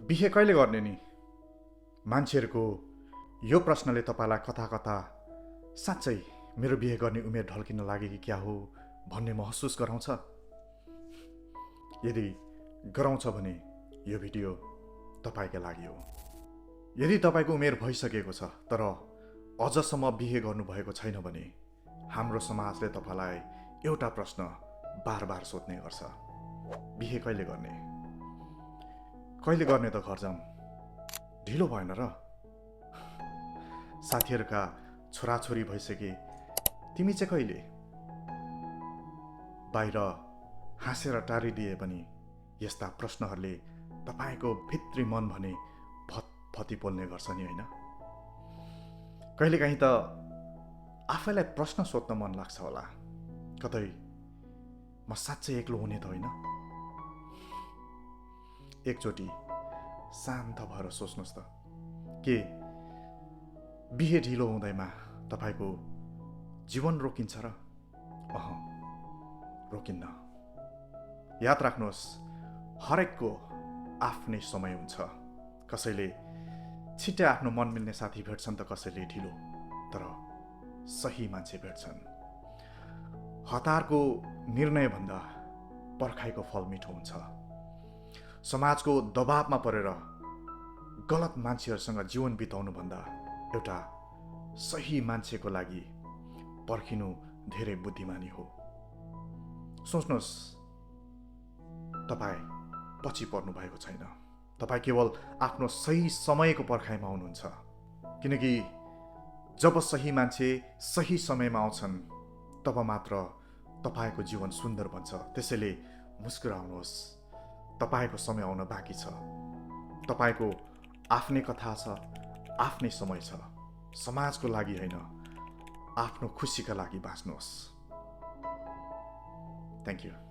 बिहे कहिले गर्ने नि? मान्छेहरूको यो प्रश्नले तपाईँलाई कता कता साँच्चै मेरो बिहे गर्ने उमेर ढल्किन लागे कि क्या हो भन्ने महसुस गराउँछ। यदि गराउँछ भने यो भिडियो तपाईँका लागि हो। यदि तपाईँको उमेर भइसकेको छ तर अझसम्म बिहे गर्नुभएको छैन भने हाम्रो समाजले तपाईँलाई एउटा प्रश्न बार बार सोध्ने गर्छ, बिहे कहिले गर्ने? कहिले गर्ने त घर जाम, ढिलो भएन र? साथीहरूका छोराछोरी भइसके तिमी चाहिँ कहिले? बाहिर हाँसेर टारिदिए पनि यस्ता प्रश्नहरूले तपाईँको भित्री मन भने फतफती पोल्ने गर्छ नि, होइन? कहिलेकाहीँ त आफैलाई प्रश्न सोध्न मन लाग्छ होला, कतै म साँच्चै एक्लो हुने त होइन? एकचोटि शान्त भएर सोच्नुहोस् त, के बिहे ढिलो हुँदैमा तपाईँको जीवन रोकिन्छ र? रोकिन्न। याद राख्नुहोस्, हरेकको आफ्नै समय हुन्छ। कसैले छिट्टै आफ्नो मन मिल्ने साथी भेट्छन् त कसैले ढिलो, तर सही मान्छे भेट्छन्। हतारको निर्णयभन्दा पर्खाइको फल मिठो हुन्छ। समाजको दबावमा परेर गलत मान्छेहरूसँग जीवन बिताउनुभन्दा एउटा सही मान्छेको लागि पर्खिनु धेरै बुद्धिमानी हो। सोच्नुहोस्, तपाईँ पछि पर्नु भएको छैन। तपाईँ केवल आफ्नो सही समयको पर्खाइमा हुनुहुन्छ। किनकि जब सही मान्छे सही समयमा आउँछन् तब मात्र तपाईँको जीवन सुन्दर बन्छ। त्यसैले मुस्कुराउनुहोस्, तपाईँको समय आउन बाँकी छ। तपाईँको आफ्नै कथा छ, आफ्नै समय छ। समाजको लागि होइन, आफ्नो खुसीका लागि बाँच्नुहोस्। Thank you.